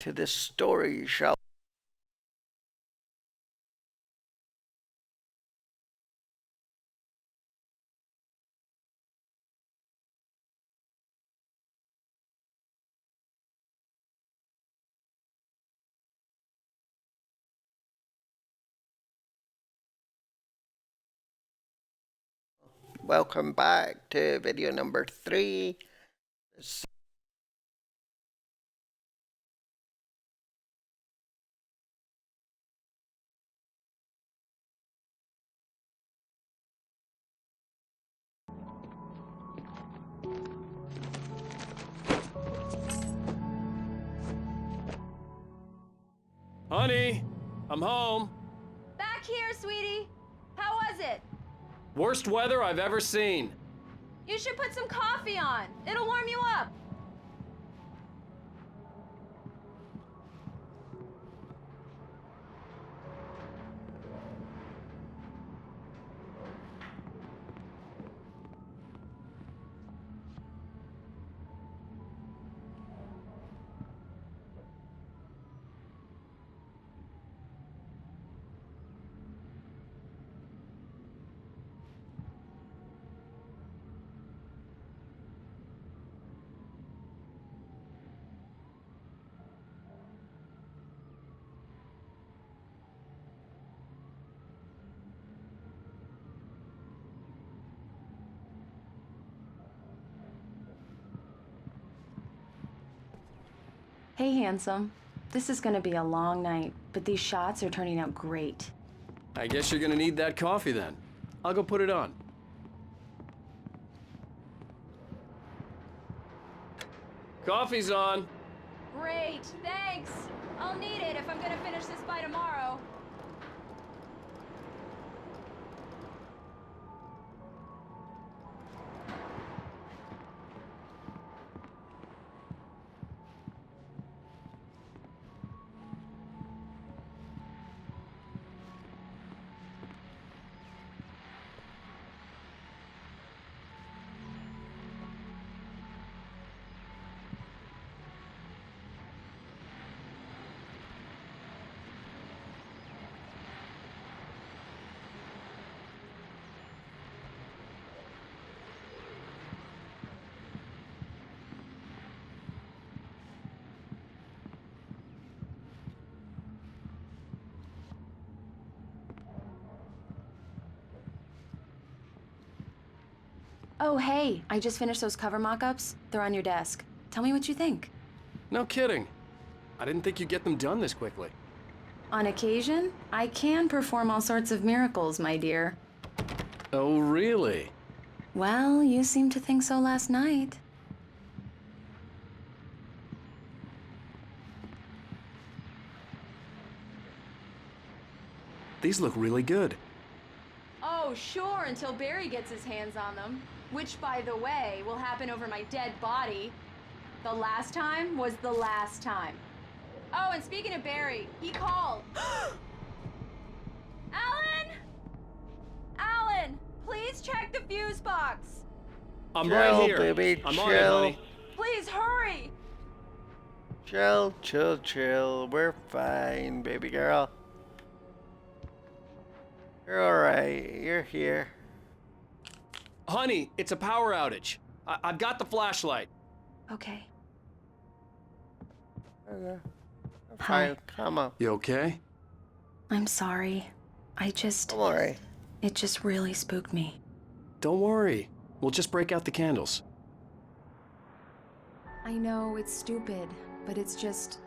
to this story, shall welcome back to video number 3. Honey, I'm home. Back here, sweetie. How was it? Worst weather I've ever seen. You should put some coffee on. It'll warm you up. Hey, handsome. This is gonna be a long night, but these shots are turning out great. I guess you're gonna need that coffee then. I'll go put it on. Coffee's on. Great, thanks. I'll need it if I'm gonna finish this by tomorrow. Oh, hey, I just finished those cover mock-ups. They're on your desk. Tell me what you think. No kidding. I didn't think you'd get them done this quickly. On occasion, I can perform all sorts of miracles, my dear. Oh, really? Well, you seemed to think so last night. These look really good. Oh, sure, until Barry gets his hands on them. Which, by the way, will happen over my dead body. The last time was the last time. Oh, and speaking of Barry, he called. Alan! Alan, please check the fuse box. I'm Chill, right here. baby, I'm on it, chill. honey. Please hurry. chill, chill, chill. We're fine, baby girl. You're alright. You're here. Honey, it's a power outage. I've got the flashlight. Okay. Okay. I'm Hi. fine. Come on. You okay? I'm sorry. I'm alright. It just really spooked me. Don't worry. We'll just break out the candles. I know it's stupid, but it's just...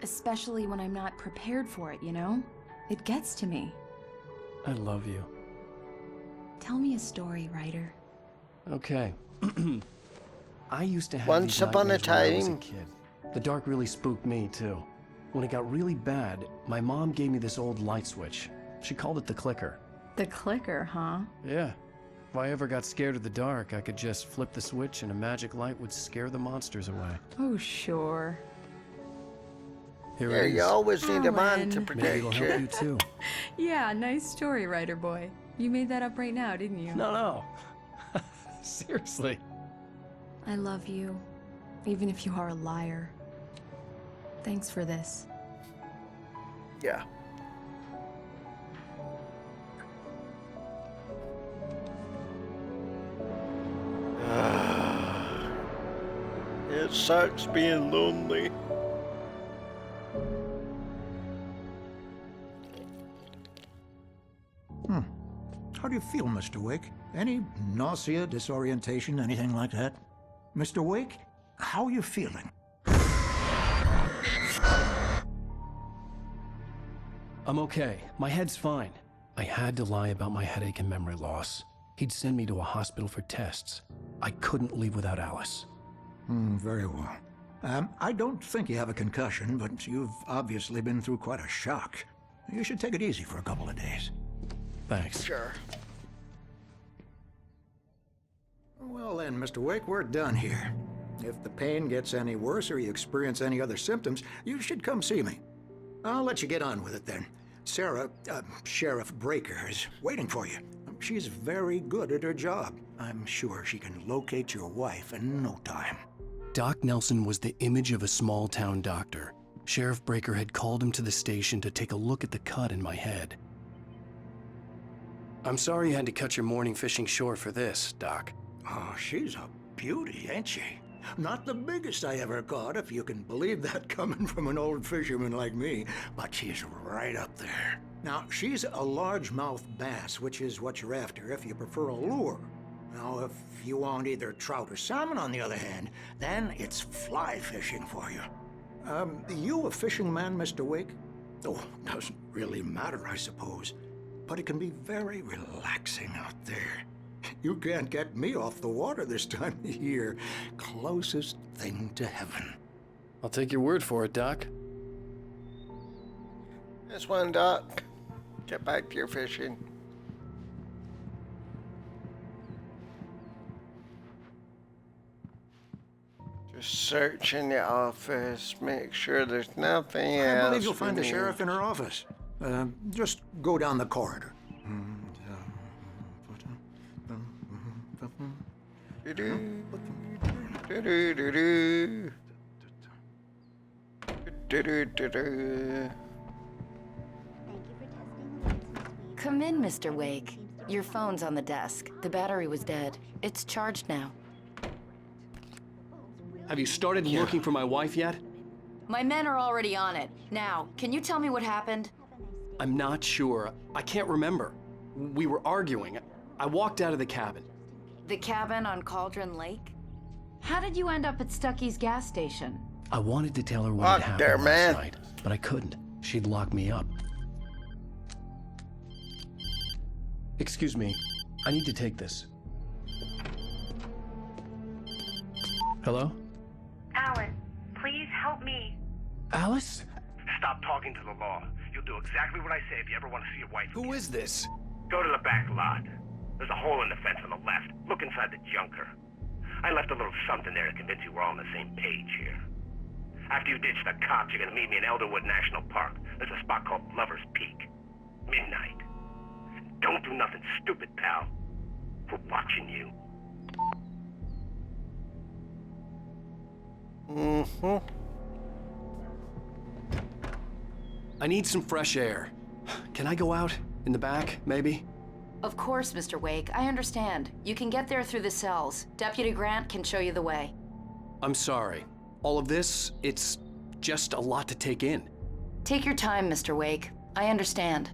especially when I'm not prepared for it, you know? It gets to me. I love you. Tell me a story, writer. Okay. I used to have Once these upon a nightmares when I was a time. kid. The dark really spooked me, too. When it got really bad, my mom gave me this old light switch. She called it the clicker. The clicker, huh? Yeah. If I ever got scared of the dark, I could just flip the switch and a magic light would scare the monsters away. Oh, sure. Here Yeah, it is. you always need a man to Alan. Maybe it'll protect help you. you, too. Yeah, nice story, writer boy. You made that up right now, didn't you? No. Seriously. I love you, even if you are a liar. Thanks for this. Yeah. It sucks being lonely. How do you feel, Mr. Wake? Any nausea, disorientation, anything like that? Mr. Wake, how are you feeling? I'm okay. My head's fine. I had to lie about my headache and memory loss. He'd send me to a hospital for tests. I couldn't leave without Alice. Very well. I don't think you have a concussion, but you've obviously been through quite a shock. You should take it easy for a couple of days. Thanks. Sure. Well then, Mr. Wake, we're done here. If the pain gets any worse or you experience any other symptoms, you should come see me. I'll let you get on with it then. Sarah, Sheriff Breaker, is waiting for you. She's very good at her job. I'm sure she can locate your wife in no time. Doc Nelson was the image of a small-town doctor. Sheriff Breaker had called him to the station to take a look at the cut in my head. I'm sorry you had to cut your morning fishing short for this, Doc. Oh, she's a beauty, ain't she? Not the biggest I ever caught, if you can believe that coming from an old fisherman like me, but she's right up there. Now, she's a largemouth bass, which is what you're after if you prefer a lure. Now, if you want either trout or salmon, on the other hand, then it's fly fishing for you. You a fishing man, Mr. Wake? Oh, doesn't really matter, I suppose. But it can be very relaxing out there. You can't get me off the water this time of year. Closest thing to heaven. I'll take your word for it, Doc. This one, Doc. Get back to your fishing. Just search in the office, make sure there's nothing else. I believe you'll find the we need. sheriff in her office. Just go down the corridor. Do-do. Do-do-do-do. Do-do-do-do. Come in, Mr. Wake. Your phone's on the desk. The battery was dead. It's charged now. Have you started looking for my wife yet? My men are already on it. Now, can you tell me what happened? I'm not sure. I can't remember. We were arguing. I walked out of the cabin. The cabin on Cauldron Lake? How did you end up at Stucky's gas station? I wanted to tell her what Fuck had there, happened last man. night, but I couldn't. She'd lock me up. Excuse me. I need to take this. Hello? Alan, please help me. Alice? Stop talking to the law. You'll do exactly what I say if you ever want to see your wife Who again. is this? Go to the back lot. There's a hole in the fence on the left. Look inside the junker. I left a little something there to convince you we're all on the same page here. After you ditch the cops, you're gonna meet me in Elderwood National Park. There's a spot called Lover's Peak. Midnight. Don't do nothing stupid, pal. We're watching you. I need some fresh air. Can I go out? In the back, maybe? Of course, Mr. Wake. I understand. You can get there through the cells. Deputy Grant can show you the way. I'm sorry. All of this, it's just a lot to take in. Take your time, Mr. Wake. I understand.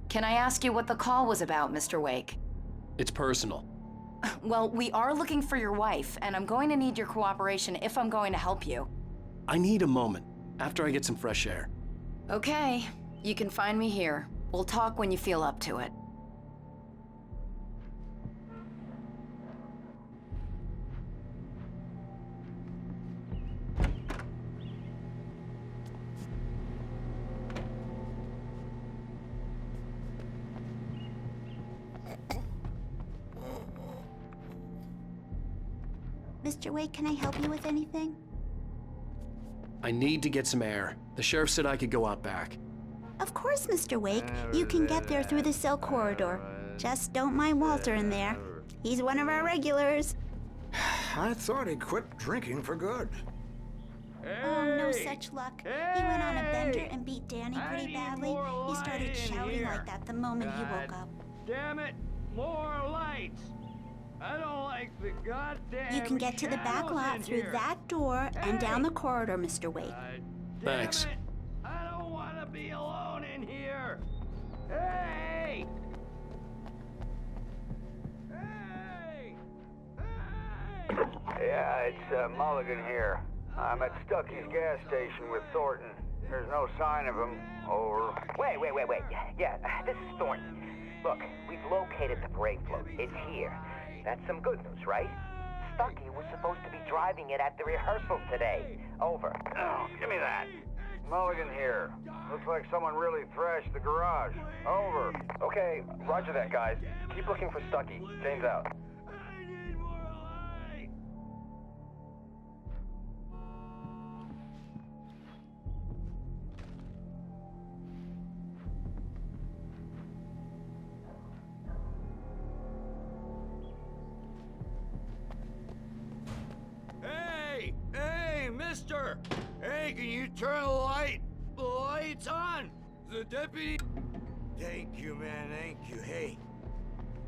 Can I ask you what the call was about, Mr. Wake? It's personal. Well, we are looking for your wife, and I'm going to need your cooperation if I'm going to help you. I need a moment, after I get some fresh air. Okay, you can find me here. We'll talk when you feel up to it. Mr. Wake, can I help you with anything? I need to get some air. The sheriff said I could go out back. Of course, Mr. Wake. You can get there through the cell corridor. Just don't mind Walter in there. He's one of our regulars. I thought he quit drinking for good. Oh, no such luck. He went on a bender and beat Danny pretty badly. He started shouting like that the moment he woke up. Damn it! More lights! I don't like the goddamn. You can get to the back lot through that door and down the corridor, Mr. Wake. Thanks. I don't want to be alone in here. Hey! Hey! Hey! Yeah, it's Mulligan here. I'm at Stucky's gas station with Thornton. There's no sign of him. Over. Wait. Yeah, this is Thornton. Look, we've located the brake float. It's here. That's some good news, right? Stucky was supposed to be driving it at the rehearsal today. Over. Oh, give me that. Mulligan here. Looks like someone really thrashed the garage. Over. Okay, roger that, guys. Keep looking for Stucky. James out. Hey, mister! Hey, can you turn the lights on? The deputy... Thank you, man, thank you. Hey,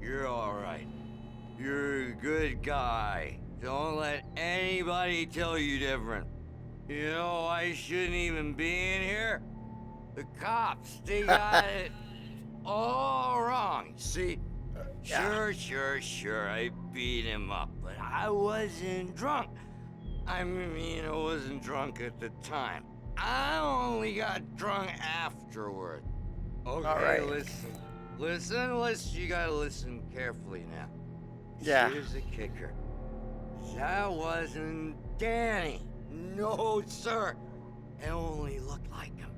you're all right. You're a good guy. Don't let anybody tell you different. You know, I shouldn't even be in here. The cops, they got it all wrong. See? Sure, I beat him up, but I wasn't drunk. I mean, I wasn't drunk at the time. I only got drunk afterward. Okay, all right. Listen, you gotta listen carefully now. Yeah. Here's the kicker. That wasn't Danny. No, sir. It only looked like him.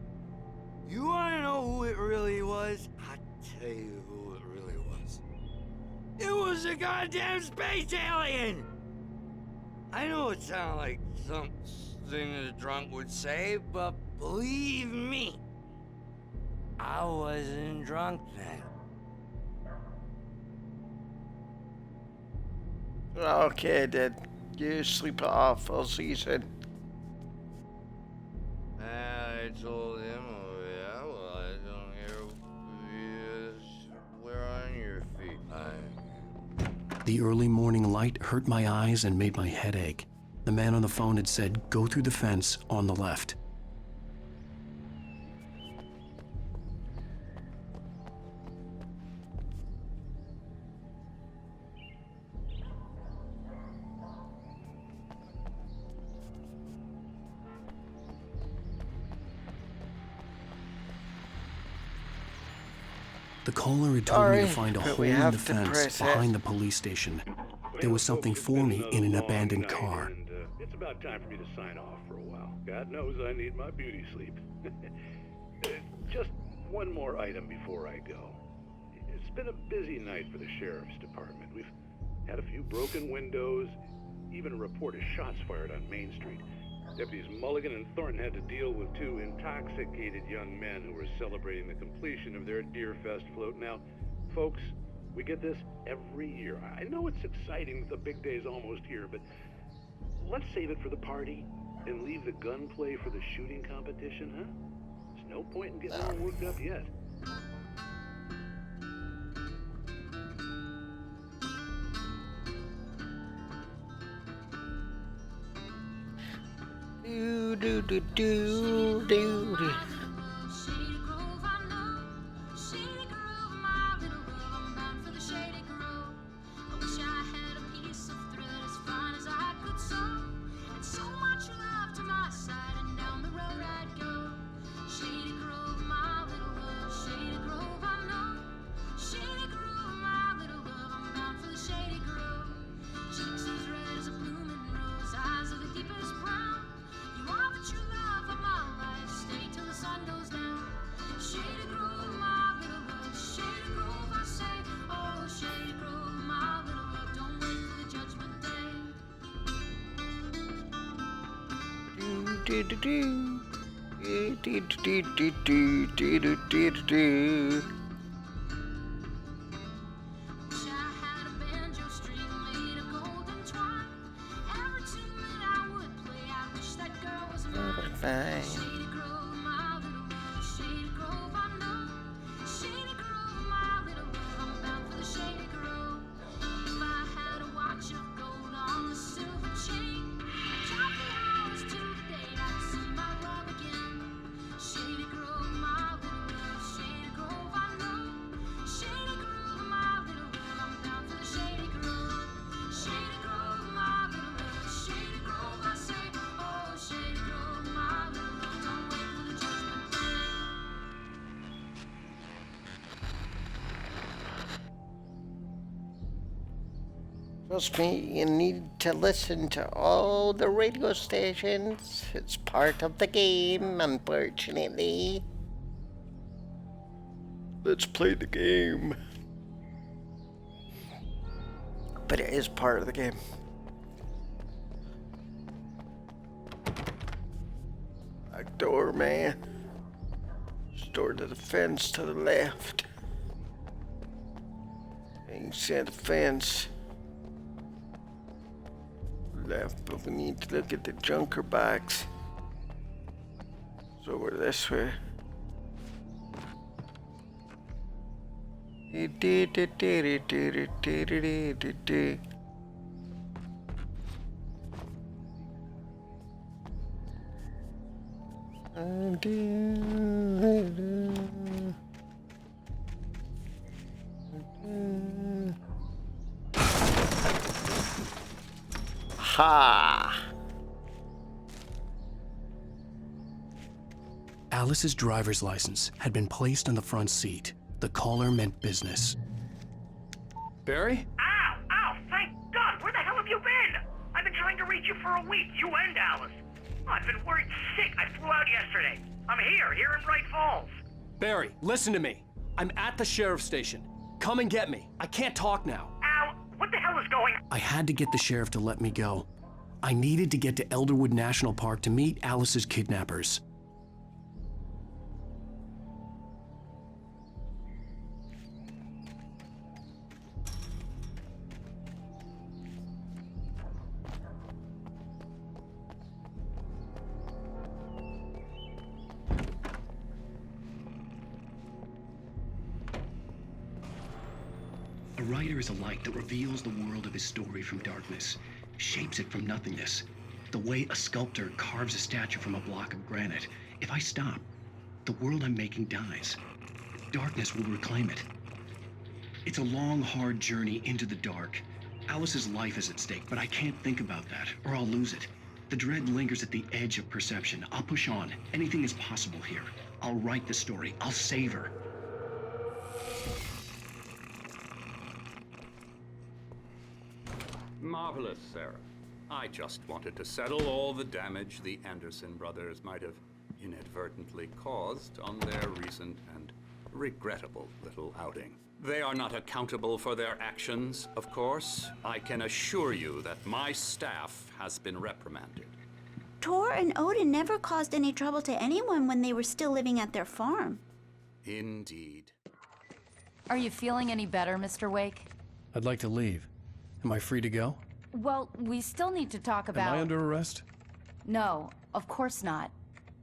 You wanna know who it really was? I'll tell you who it really was. It was a goddamn space alien! I know it sounds like something a drunk would say, but believe me, I wasn't drunk then. Okay, then. You sleep it off all season. I told him, oh yeah, well, I don't hear we're on your feet. The early morning light hurt my eyes and made my head ache. The man on the phone had said, go through the fence on the left. The caller had told me to find a hole in the fence behind the police station. There was something for me in an abandoned car. It's about time for me to sign off for a while. God knows I need my beauty sleep. Just one more item before I go. It's been a busy night for the sheriff's department. We've had a few broken windows, even a report of shots fired on Main Street. Deputies Mulligan and Thornton had to deal with two intoxicated young men who were celebrating the completion of their Deerfest float. Now, folks, we get this every year. I know it's exciting that the big day's almost here, but let's save it for the party and leave the gunplay for the shooting competition, huh? There's no point in getting all worked up yet. Do. Trust me, you need to listen to all the radio stations. It's part of the game, unfortunately. Let's play the game. But it is part of the game. Back door, man. Door to the fence to the left. You can see the fence. Left, but we need to look at the junker box. So we're this way. Ha! Alice's driver's license had been placed on the front seat. The caller meant business. Barry? Ow! Ow! Thank God! Where the hell have you been? I've been trying to reach you for a week, you and Alice. I've been worried sick. I flew out yesterday. I'm here in Bright Falls. Barry, listen to me. I'm at the sheriff's station. Come and get me. I can't talk now. Al, what the hell is going on? I had to get the sheriff to let me go. I needed to get to Elderwood National Park to meet Alice's kidnappers. A writer is a light that reveals the world of his story from darkness, shapes it from nothingness. The way a sculptor carves a statue from a block of granite. If I stop, the world I'm making dies. Darkness will reclaim it. It's a long, hard journey into the dark. Alice's life is at stake, but I can't think about that, or I'll lose it. The dread lingers at the edge of perception. I'll push on. Anything is possible here. I'll write the story. I'll save her. Marvelous, Sarah. I just wanted to settle all the damage the Anderson brothers might have inadvertently caused on their recent and regrettable little outing. They are not accountable for their actions, of course. I can assure you that my staff has been reprimanded. Tor and Odin never caused any trouble to anyone when they were still living at their farm. Indeed. Are you feeling any better, Mr. Wake? I'd like to leave. Am I free to go? Well, we still need to talk about... Am I under arrest? No, of course not.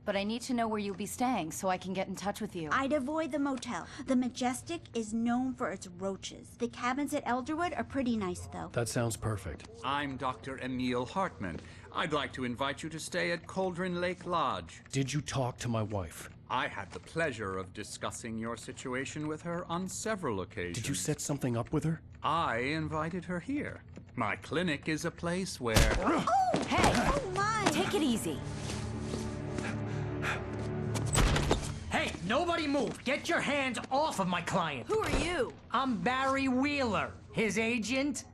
But I need to know where you'll be staying so I can get in touch with you. I'd avoid the motel. The Majestic is known for its roaches. The cabins at Elderwood are pretty nice, though. That sounds perfect. I'm Dr. Emil Hartman. I'd like to invite you to stay at Cauldron Lake Lodge. Did you talk to my wife? I had the pleasure of discussing your situation with her on several occasions. Did you set something up with her? I invited her here. My clinic is a place where... Oh! Hey! Oh, my! Take it easy. Hey, nobody move! Get your hands off of my client! Who are you? I'm Barry Wheeler, his agent.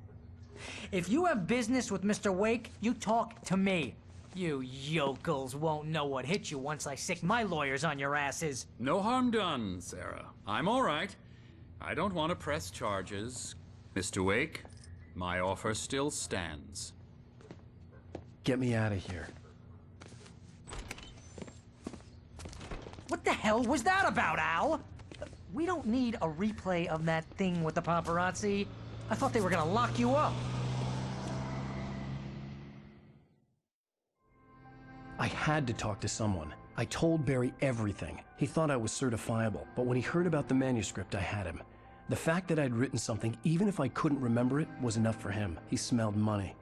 If you have business with Mr. Wake, you talk to me. You yokels won't know what hit you once I sick my lawyers on your asses. No harm done, Sarah. I'm all right. I don't want to press charges. Mr. Wake, my offer still stands. Get me out of here. What the hell was that about, Al? We don't need a replay of that thing with the paparazzi. I thought they were gonna lock you up. I had to talk to someone. I told Barry everything. He thought I was certifiable, but when he heard about the manuscript, I had him. The fact that I'd written something, even if I couldn't remember it, was enough for him. He smelled money.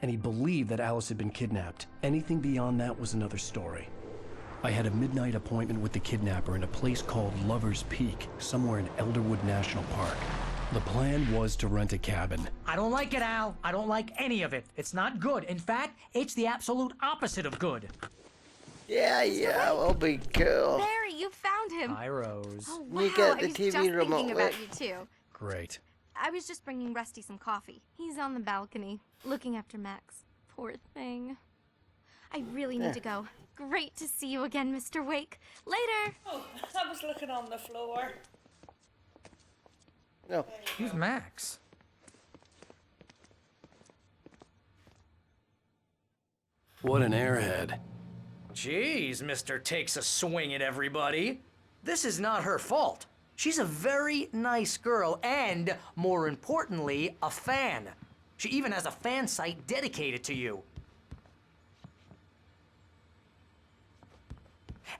And he believed that Alice had been kidnapped. Anything beyond that was another story. I had a midnight appointment with the kidnapper in a place called Lover's Peak, somewhere in Elderwood National Park. The plan was to rent a cabin. I don't like it, Al. I don't like any of it. It's not good. In fact, it's the absolute opposite of good. Yeah, we'll be cool. Barry, you found him. Hi, Rose. Oh, wow. You got the I was TV just remote thinking about lit. you, too. Great. I was just bringing Rusty some coffee. He's on the balcony, looking after Max. Poor thing. I really need to go. Great to see you again, Mr. Wake. Later! Oh, I was looking on the floor. No. Who's Max? What an airhead. Jeez, Mr. Takes a swing at everybody. This is not her fault. She's a very nice girl and, more importantly, a fan. She even has a fan site dedicated to you.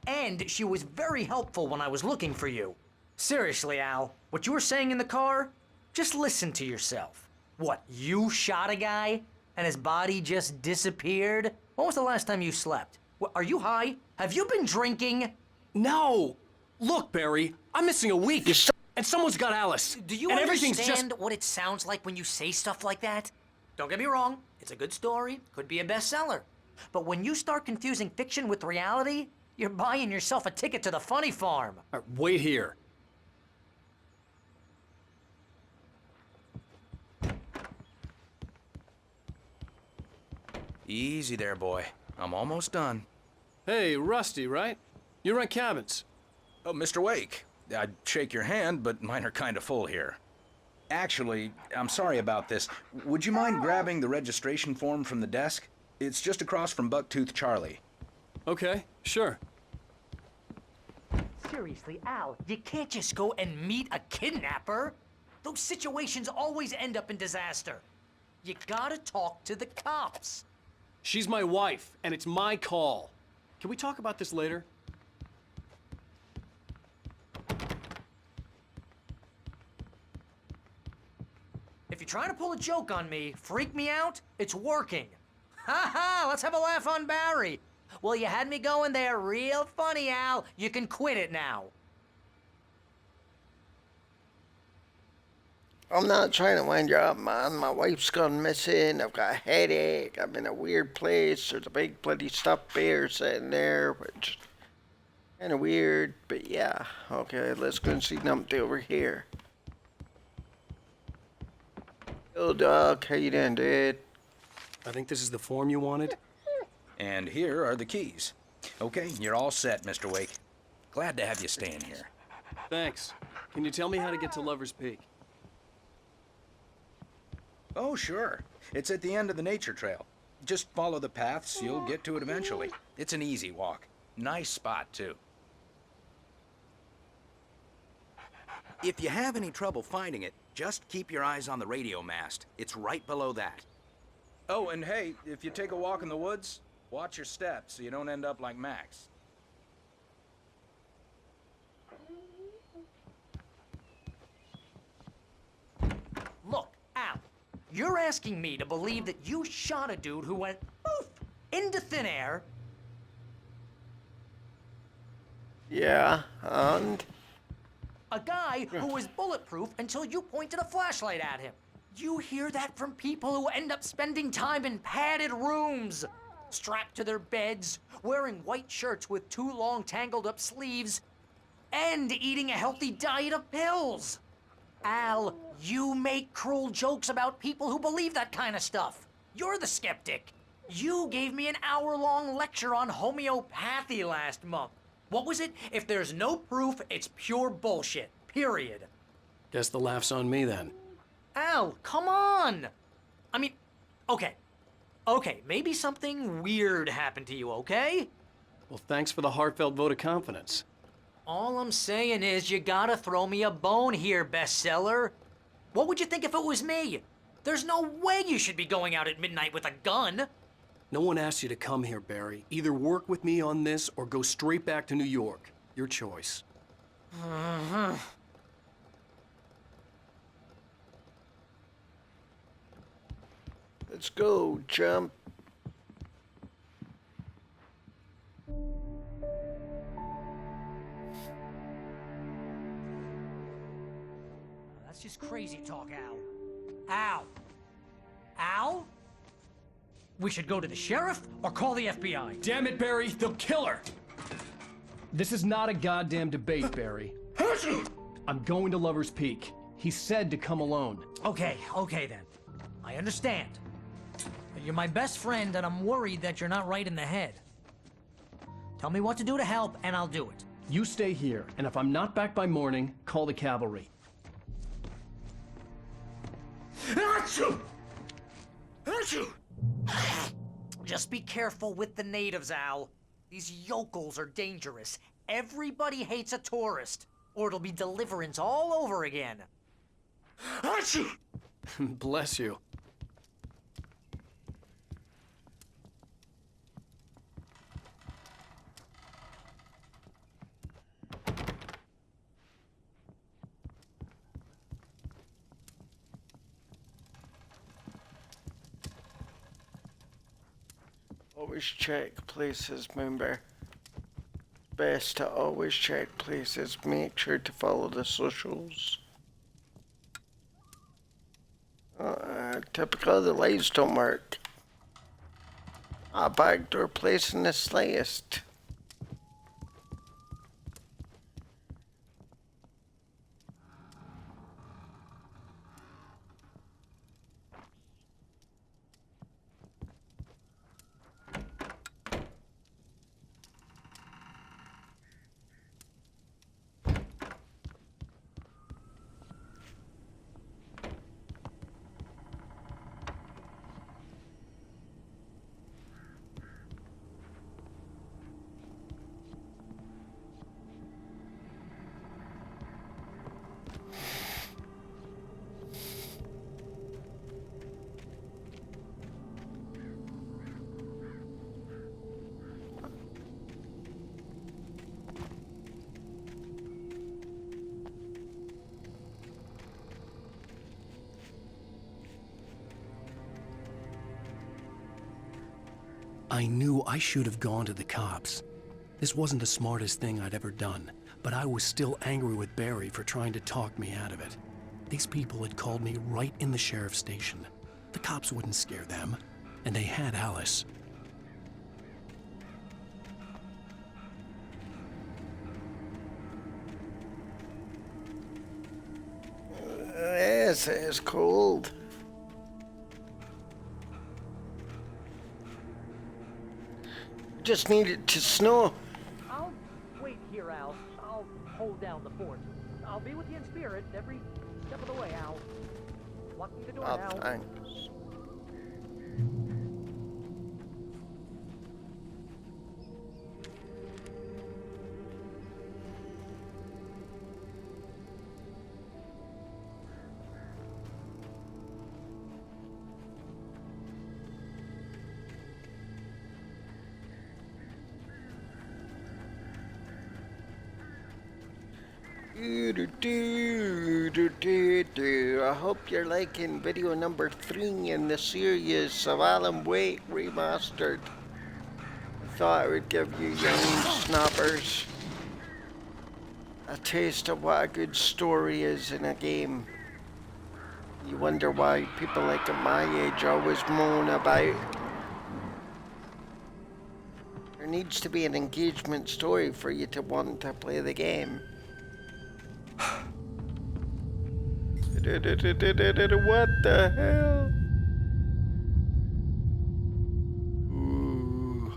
And she was very helpful when I was looking for you. Seriously, Al, what you were saying in the car? Just listen to yourself. What, you shot a guy and his body just disappeared? When was the last time you slept? What, are you high? Have you been drinking? No! Look, Barry, I'm missing a week, and someone's got Alice. Do you and understand what it sounds like when you say stuff like that? Don't get me wrong, it's a good story, could be a bestseller. But when you start confusing fiction with reality, you're buying yourself a ticket to the funny farm. Wait here. Easy there, boy. I'm almost done. Hey, Rusty, right? You rent cabins. Oh, Mr. Wake. I'd shake your hand, but mine are kind of full here. Actually, I'm sorry about this. Would you mind grabbing the registration form from the desk? It's just across from Bucktooth Charlie. Okay, sure. Seriously, Al, you can't just go and meet a kidnapper. Those situations always end up in disaster. You gotta talk to the cops. She's my wife, and it's my call. Can we talk about this later? If you're trying to pull a joke on me, freak me out, it's working. Ha ha, let's have a laugh on Barry. Well, you had me going there real funny, Al. You can quit it now. I'm not trying to wind you up, man. My wife's gone missing. I've got a headache. I'm in a weird place. There's a big bloody stuffed bear sitting there, which kind of weird. But yeah, okay, let's go and see Numpty over here. Yo, dog, how you doing, dude? I think this is the form you wanted. And here are the keys. Okay, you're all set, Mr. Wake. Glad to have you staying here. Thanks. Can you tell me how to get to Lover's Peak? Oh, sure. It's at the end of the nature trail. Just follow the paths, you'll get to it eventually. It's an easy walk. Nice spot, too. If you have any trouble finding it, just keep your eyes on the radio mast. It's right below that. Oh, and hey, if you take a walk in the woods, watch your steps so you don't end up like Max. Look, Al, you're asking me to believe that you shot a dude who went poof into thin air. Yeah, and? A guy who was bulletproof until you pointed a flashlight at him. You hear that from people who end up spending time in padded rooms, strapped to their beds, wearing white shirts with too long tangled up sleeves, and eating a healthy diet of pills. Al, you make cruel jokes about people who believe that kind of stuff. You're the skeptic. You gave me an hour-long lecture on homeopathy last month. What was it? If there's no proof, it's pure bullshit. Period. Guess the laugh's on me then. Al, come on! I mean, okay, maybe something weird happened to you, okay? Well, thanks for the heartfelt vote of confidence. All I'm saying is you gotta throw me a bone here, bestseller. What would you think if it was me? There's no way you should be going out at midnight with a gun. No one asked you to come here, Barry. Either work with me on this or go straight back to New York. Your choice. Let's go, chump. That's just crazy talk, Al. Al? Al? We should go to the sheriff or call the FBI. Damn it, Barry, they'll kill her! This is not a goddamn debate, Barry. I'm going to Lover's Peak. He said to come alone. Okay then. I understand. But you're my best friend, and I'm worried that you're not right in the head. Tell me what to do to help, and I'll do it. You stay here, and if I'm not back by morning, call the cavalry. Achoo! Achoo! Just be careful with the natives, Al. These yokels are dangerous. Everybody hates a tourist, or it'll be Deliverance all over again. Achoo! Bless you. Always check places, remember. Best to always check places. Make sure to follow the socials. Typical, the lights don't work. A backdoor place in the slightest. I knew I should have gone to the cops. This wasn't the smartest thing I'd ever done, but I was still angry with Barry for trying to talk me out of it. These people had called me right in the sheriff's station. The cops wouldn't scare them, and they had Alice. This is cold. Just need it to snow. I'll wait here, Al. I'll hold down the fort. I'll be with you in spirit every step of the way, Al. Locking the door now. Thanks. I hope you're liking video number 3 in the series of Alan Wake Remastered. I thought I would give you young snappers a taste of what a good story is in a game. You wonder why people like at my age always moan about there needs to be an engagement story for you to want to play the game. What the hell? Ooh.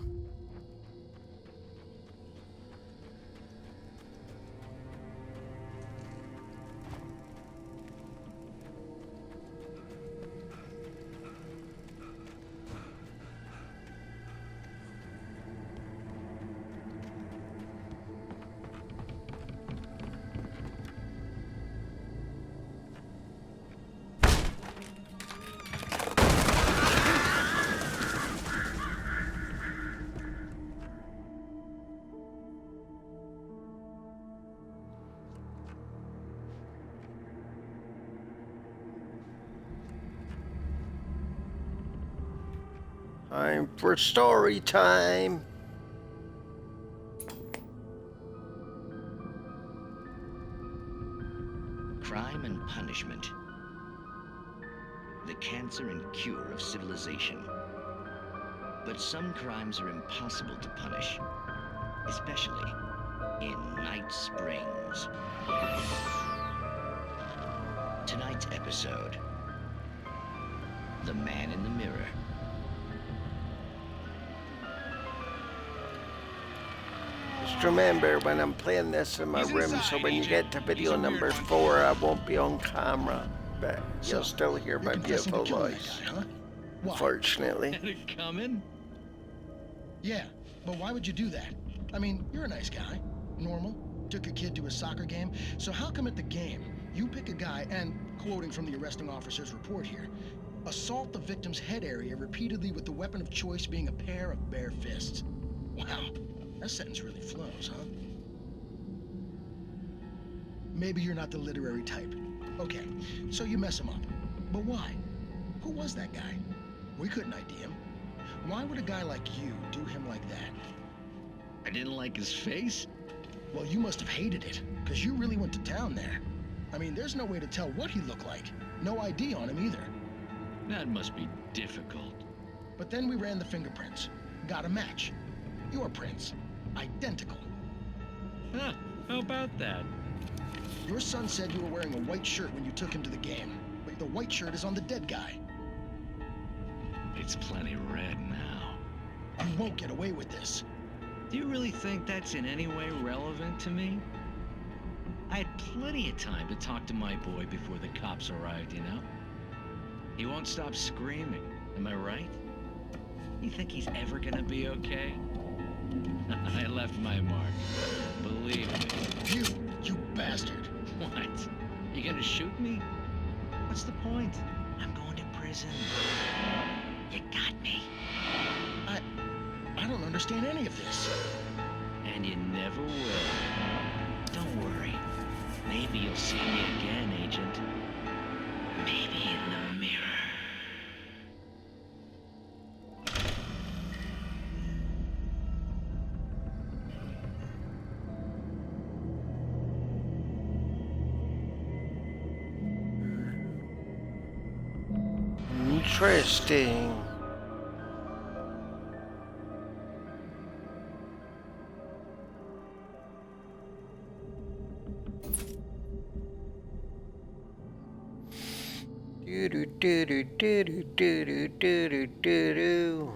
Time for story time. Crime and punishment. The cancer and cure of civilization. But some crimes are impossible to punish, especially in Night Springs. Tonight's episode, The Man in the Mirror. Just remember, when I'm playing this in my room, so when you get to video number 4, I won't be on camera, but you'll still hear my beautiful voice. Unfortunately. Had it coming? Yeah, but why would you do that? I mean, you're a nice guy. Normal. Took your kid to a soccer game. So how come at the game, you pick a guy and, quoting from the arresting officer's report here, assault the victim's head area repeatedly with the weapon of choice being a pair of bare fists? Wow, that sentence really flows, huh? Maybe you're not the literary type. Okay, so you mess him up. But why? Who was that guy? We couldn't ID him. Why would a guy like you do him like that? I didn't like his face? Well, you must have hated it, because you really went to town there. I mean, there's no way to tell what he looked like. No ID on him either. That must be difficult. But then we ran the fingerprints. Got a match. Your prints. Identical. Huh, how about that? Your son said you were wearing a white shirt when you took him to the game, but the white shirt is on the dead guy. It's plenty red now. You won't get away with this. Do you really think that's in any way relevant to me? I had plenty of time to talk to my boy before the cops arrived, you know? He won't stop screaming, am I right? You think he's ever gonna be okay? I left my mark, believe me. You bastard. What? You gonna shoot me? What's the point? I'm going to prison. You got me. I don't understand any of this. And you never will. Don't worry. Maybe you'll see me again, Agent. Maybe in the mirror. Interesting. Do do do do do do do do do do.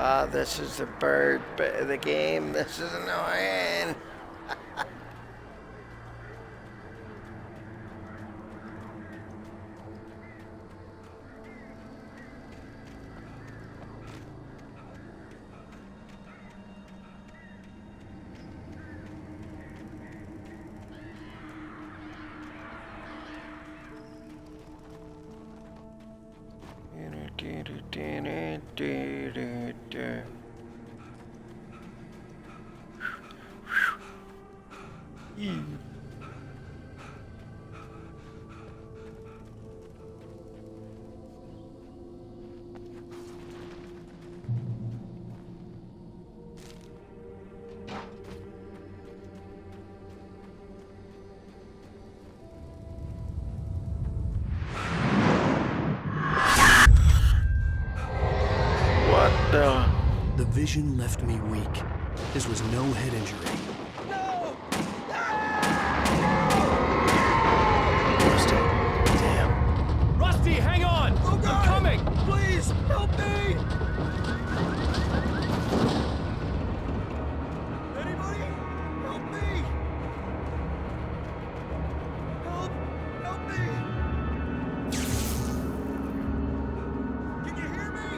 Ah, this is the bird bit of the game. This is annoying. The vision left me weak. This was no head injury. Rusty, damn. Rusty, hang on! Oh God! I'm coming! Please, help me! Anybody? Help me! Help me! Can you hear me?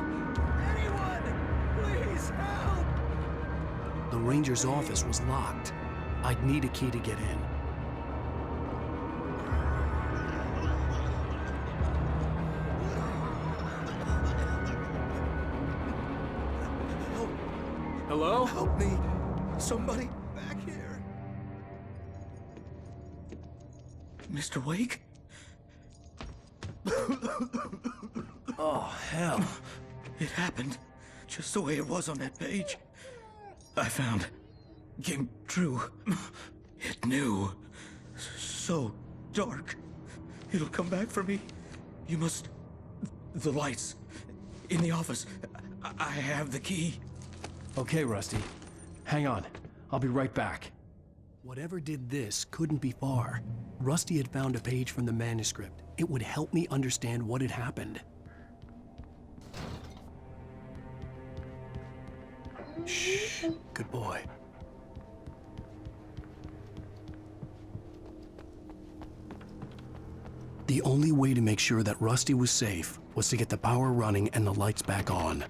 Anyone? Please help! The ranger's office was locked. I'd need a key to get in. Hello? Help me. Somebody back here. Mr. Wake? Oh, hell. It happened just the way it was on that page. I found. Came true. It knew. So dark. It'll come back for me. You must... The lights. In the office. I have the key. Okay, Rusty. Hang on. I'll be right back. Whatever did this couldn't be far. Rusty had found a page from the manuscript. It would help me understand what had happened. Shh. Good boy. The only way to make sure that Rusty was safe was to get the power running and the lights back on.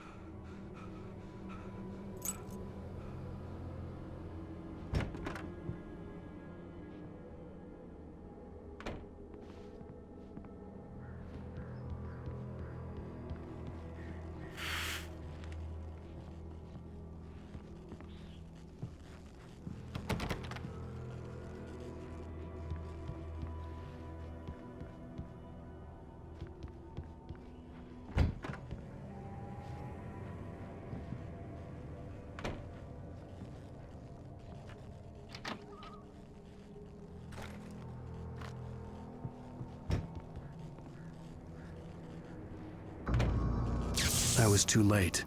I was too late.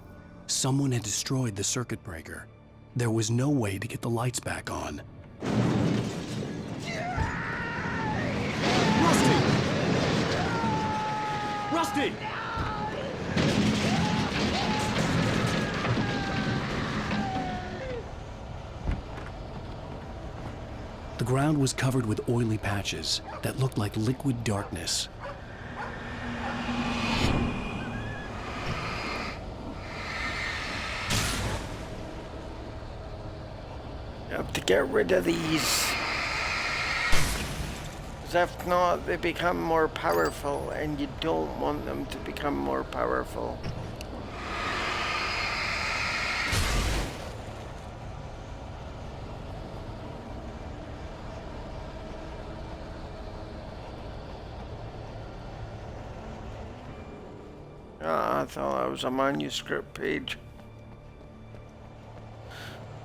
Someone had destroyed the circuit breaker. There was no way to get the lights back on. Rusty! The ground was covered with oily patches that looked like liquid darkness. You have to get rid of these. Because if not, they become more powerful, and you don't want them to become more powerful. I thought that was a manuscript page.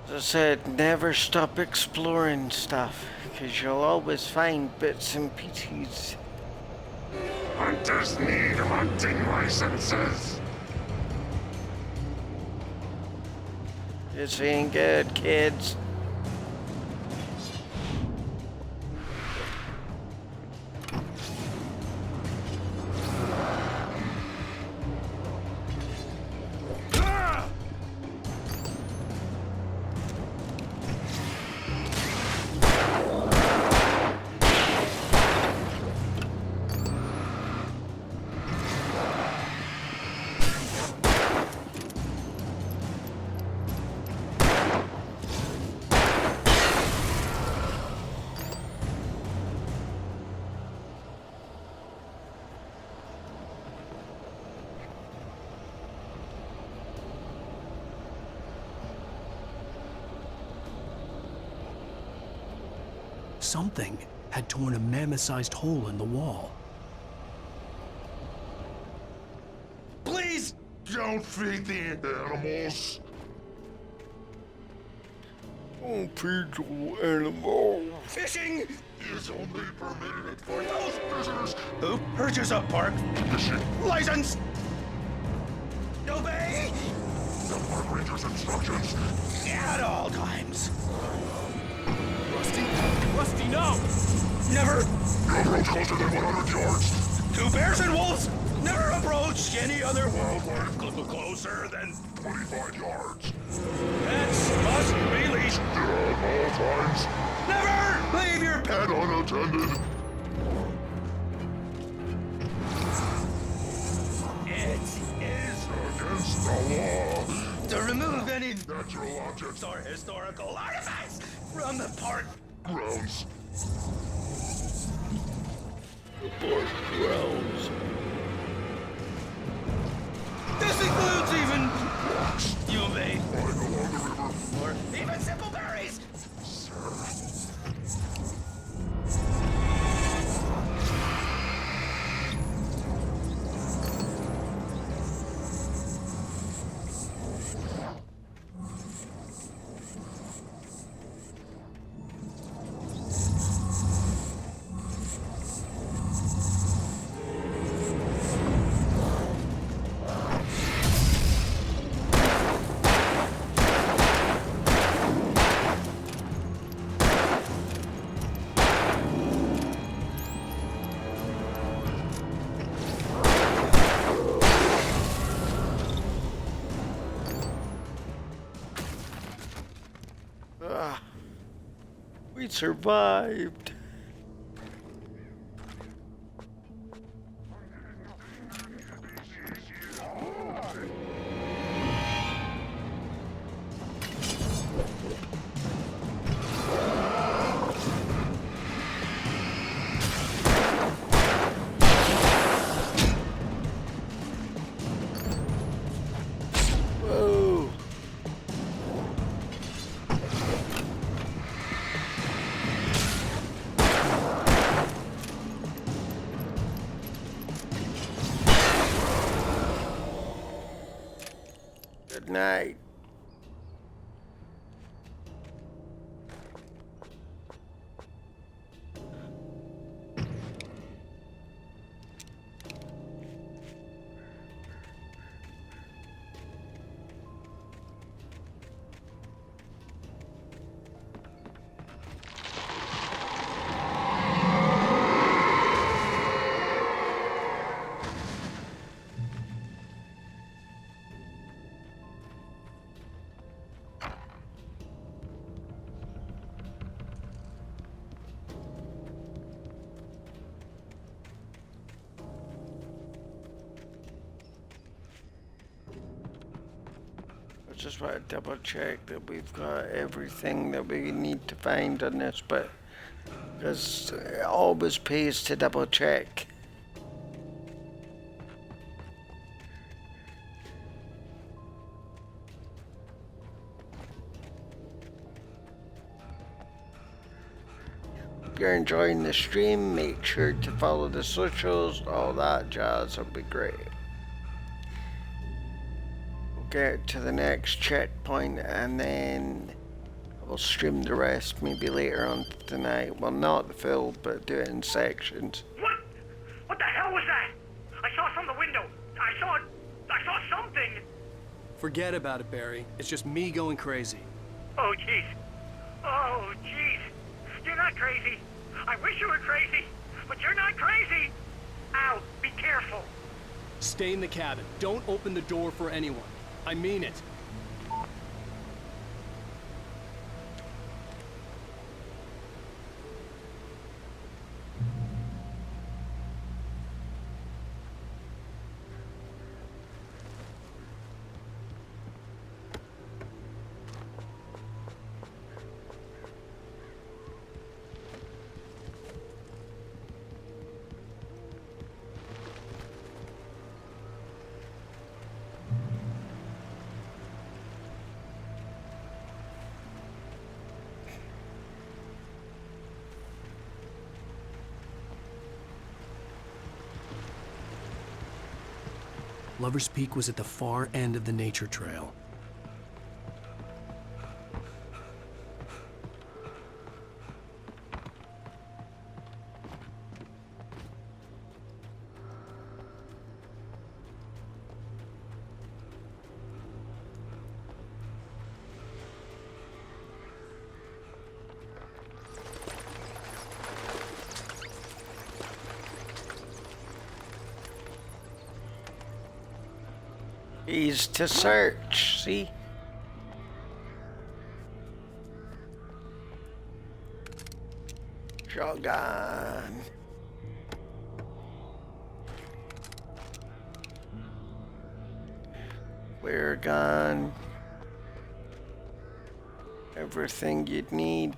As I said, never stop exploring stuff, because you'll always find bits and pieces. Hunters need hunting licenses. This ain't good, kids. Something had torn a mammoth-sized hole in the wall. Please don't feed the animals. Don't feed the animals. Fishing is only permitted for those visitors who purchase a park fishing license. Obey the park ranger's instructions at all times. Rusty, no! Never approach closer than 100 yards. To bears and wolves, never approach any other wildlife closer than 25 yards. Pets must be leashed at all times. Never leave your pet unattended. It is against the law to remove any natural objects or historical artifacts from the park grounds. The park grounds. This includes even rocks you may find along the river, or even simple berries. Sir. survived. Whoa. Good night. I just want to double check that we've got everything that we need to find on this, but because it always pays to double check. If you're enjoying the stream, make sure to follow the socials, all that jazz will be great. Get to the next checkpoint and then we'll stream the rest maybe later on tonight. Well, not the full, but do it in sections. What? What the hell was that? I saw from the window. I saw something. Forget about it, Barry. It's just me going crazy. Oh, jeez. Oh, jeez. You're not crazy. I wish you were crazy, but you're not crazy. Ow, be careful. Stay in the cabin. Don't open the door for anyone. I mean it. Lover's Peak was at the far end of the nature trail. Ease to search, see? Shotgun. Flare gun. Everything you'd need.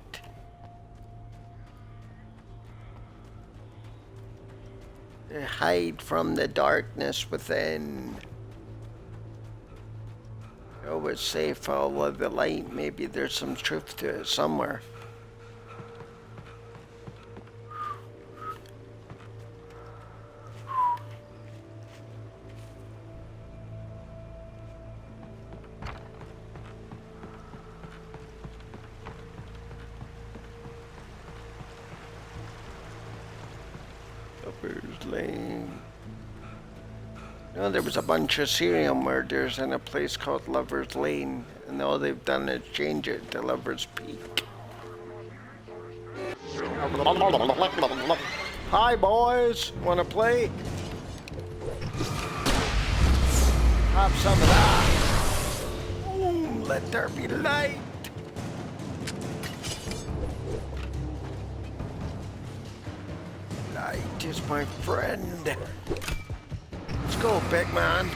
To hide from the darkness within. Always say follow the light. Maybe there's some truth to it somewhere. Upper's Lane. No, there was a bunch of serial murders in a place called Lover's Lane, and all they've done is change it to Lover's Peak. Hi, boys. Wanna play? Have some of that. Ooh, let there be light. right is my friend. Let's go, big man.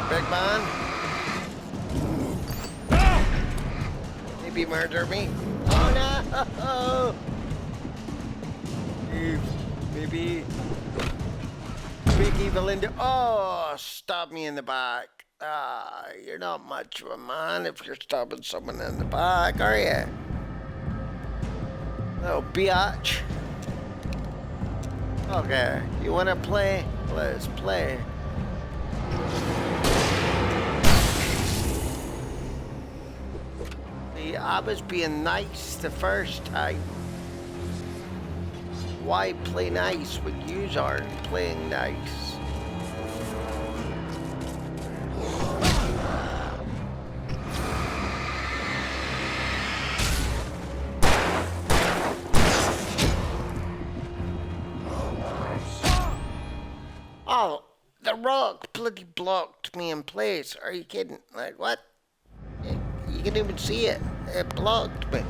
Big man. Maybe murder me. Oh no! Maybe big evil into. Oh, stab me in the back. Ah, you're not much of a man if you're stabbing someone in the back, are you? Oh, biatch. Okay, you wanna play? Let's play. I was being nice the first time. Why play nice when you aren't playing nice? Oh, the rock bloody blocked me in place. Are you kidding? Like, what? You can even see it. It blocked me.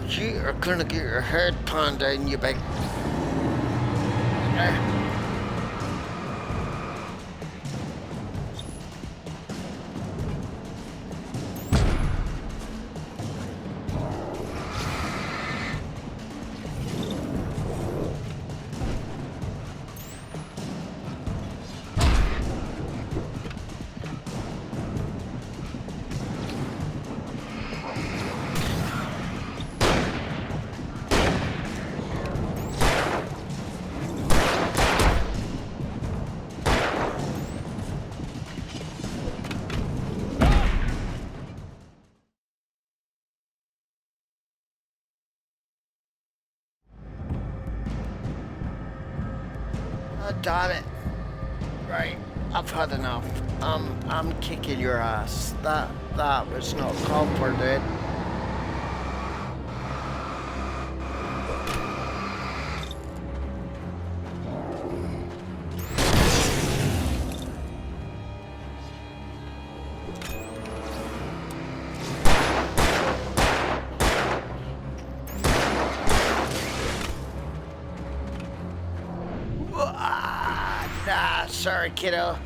You're gonna get your head pounded in, you big. Oh, damn it. Right, I've had enough. I'm kicking your ass. That was not called for, dude. Sorry, kiddo.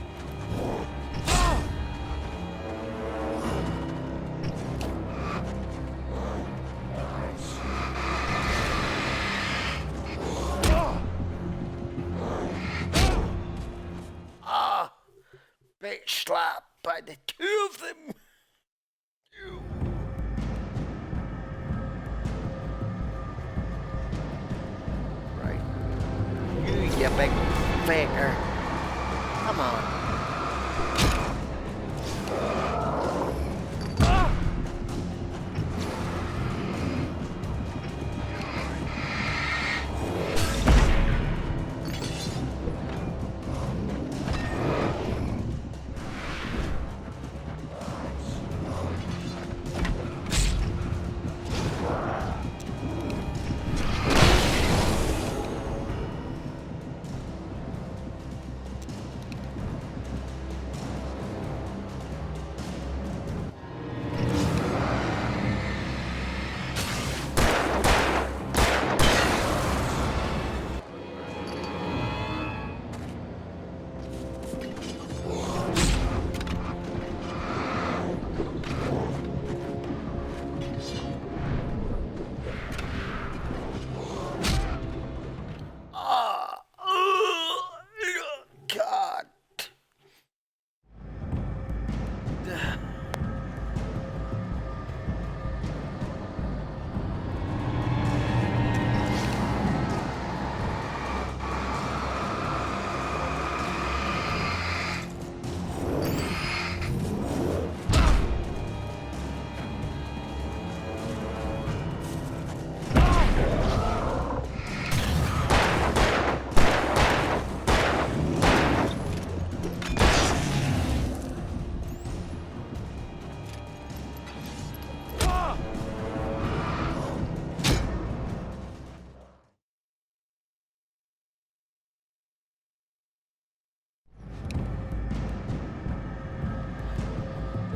Ah, bitch slap by the two of them. Right. You big faker. Come on.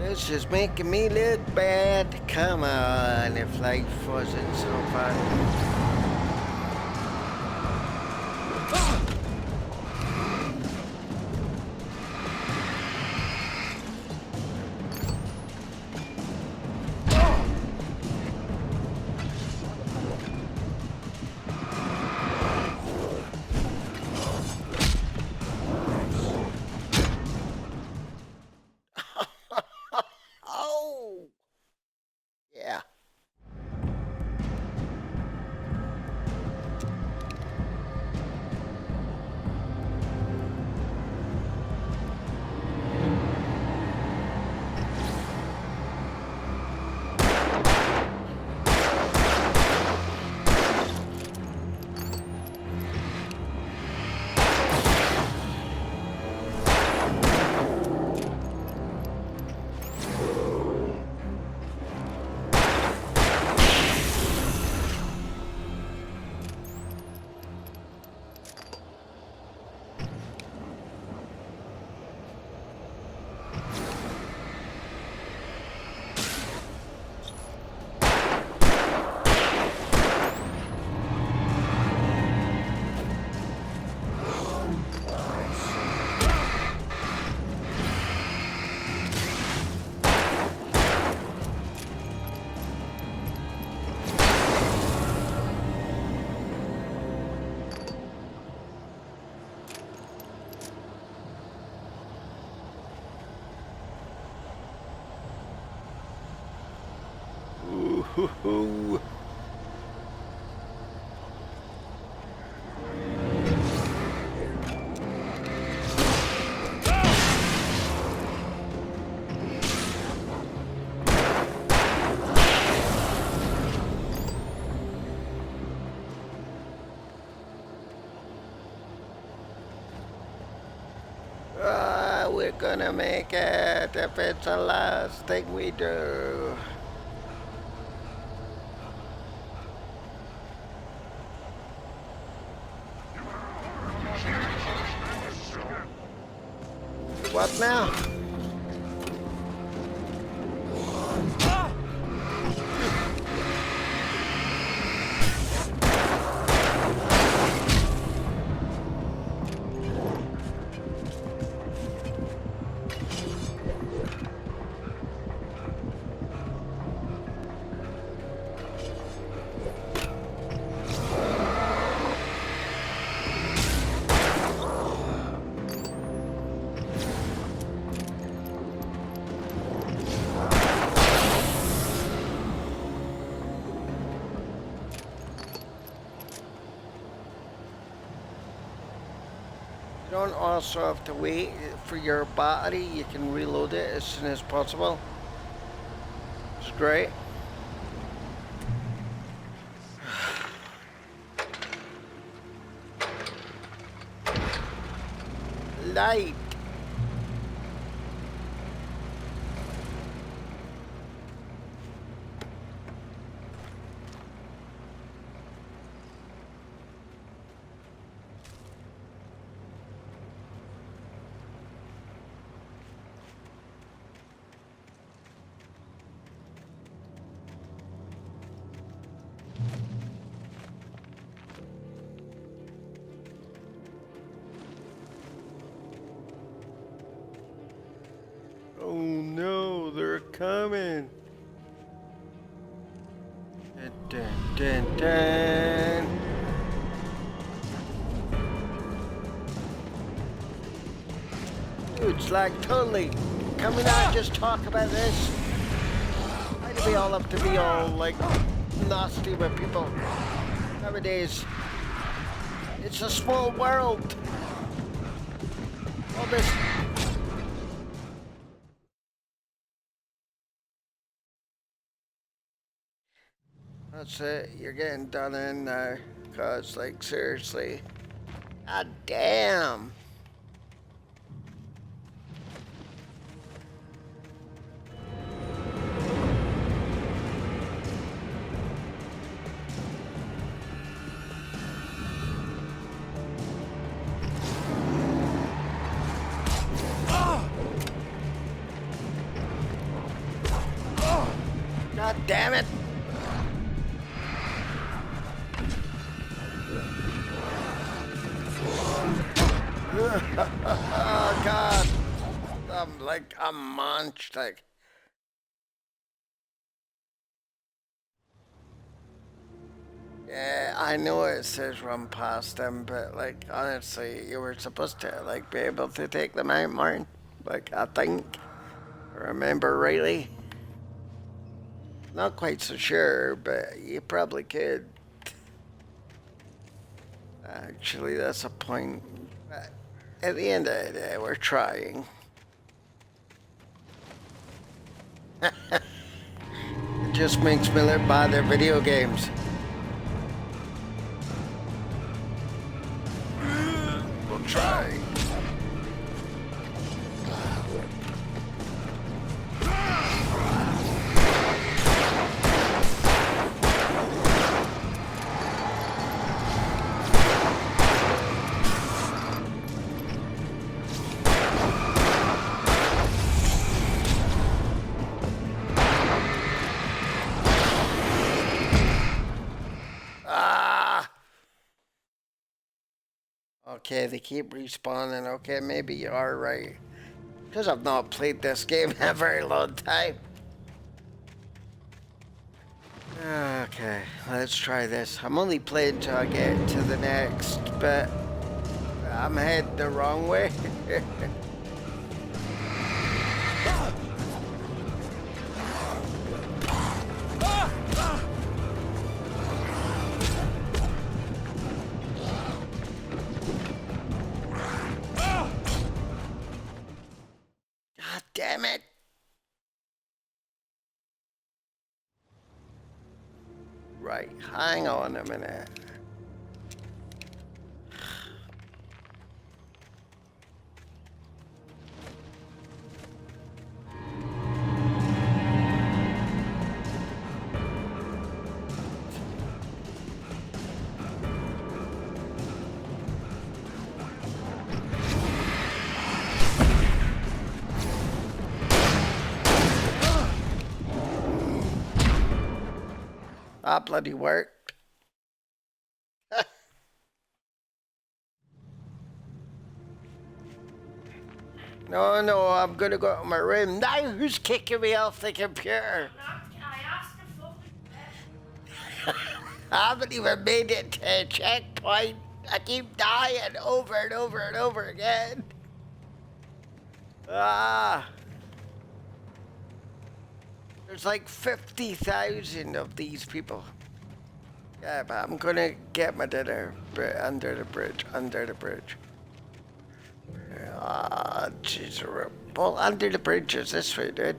This is making me look bad. Come on, if life wasn't so fun. Oh! Yeah. Ooh. We're gonna make it if it's the last thing we do. What now? You don't also have to wait for your battery. You can reload it as soon as possible. It's great. Light. Oh no, they're coming. Dun, dun, dun, dun. Dude's like totally coming out just talk about this. I'd be all up to be all like nasty with people nowadays. It's a small world. All this. That's it, you're getting done in now, cause like seriously, god damn. damn it! Oh God! I'm like a monster. Like. Yeah, I know it says run past them, but like honestly, you were supposed to like be able to take them out, Martin. Like I think, remember rightly. Not quite so sure, but you probably could. Actually, that's a point. But at the end of the day, we're trying. It just makes me live by their video games. We'll try. Okay, they keep respawning. Okay, maybe you are right. Because I've not played this game in a very long time. Okay, let's try this. I'm only playing till I get to the next bit. I'm heading the wrong way. God damn it. Right, hang on a minute. That bloody worked. No, I'm gonna go to my room. Now who's kicking me off the computer? I haven't even made it to a checkpoint. I keep dying over and over and over again. There's like 50,000 of these people. Yeah, but I'm gonna get my dinner under the bridge, jeez. Well, under the bridge is this way, dude.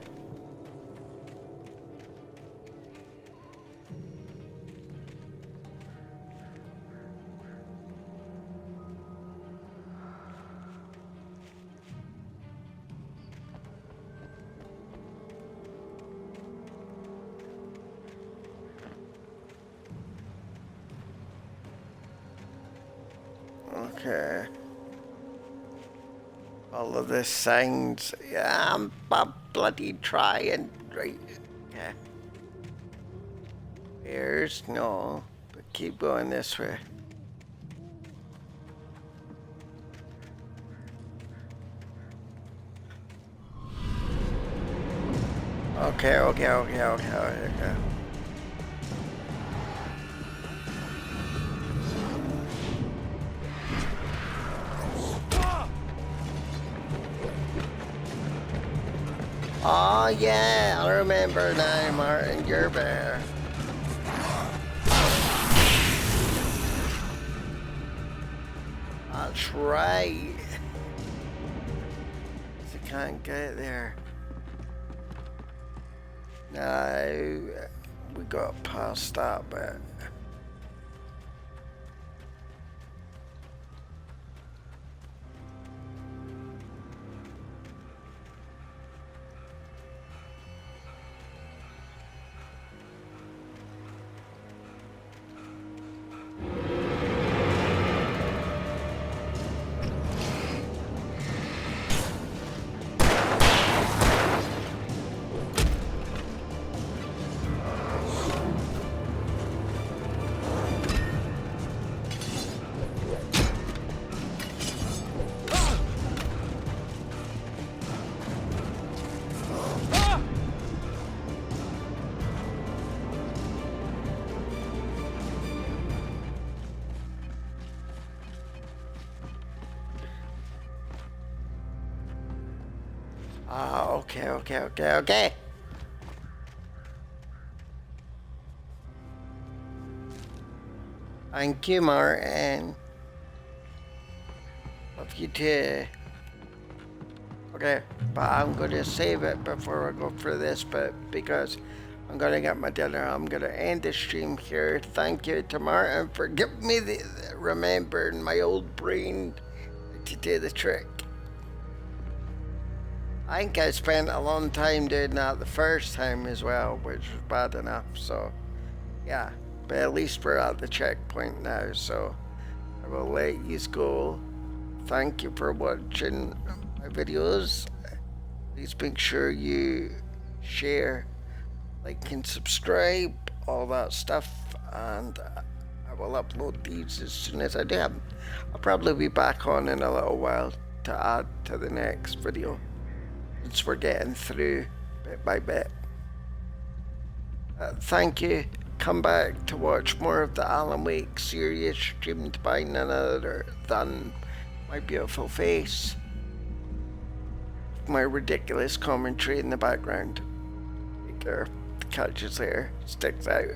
Okay. All of this sounds. Yeah, I'm bloody trying. Right. Okay. Here's no. But keep going this way. Okay. Oh yeah, I remember now, Martin, you're there. That's right. I can't get there. No, we got past that bit. Okay. Thank you, Martin. Love you too. Okay, but I'm gonna save it before I go through this bit because I'm gonna get my dinner. I'm gonna end the stream here. Thank you to Martin for giving me remembering my old brain to do the trick. I think I spent a long time doing that the first time as well, which was bad enough, so yeah. But at least we're at the checkpoint now, so I will let you go. Thank you for watching my videos. Please make sure you share, like, and subscribe, all that stuff, and I will upload these as soon as I do them. I'll probably be back on in a little while to add to the next video, since we're getting through bit by bit. Thank you. Come back to watch more of the Alan Wake series, streamed by none other than my beautiful face, my ridiculous commentary in the background. Take care. Catch us later. Stixs out.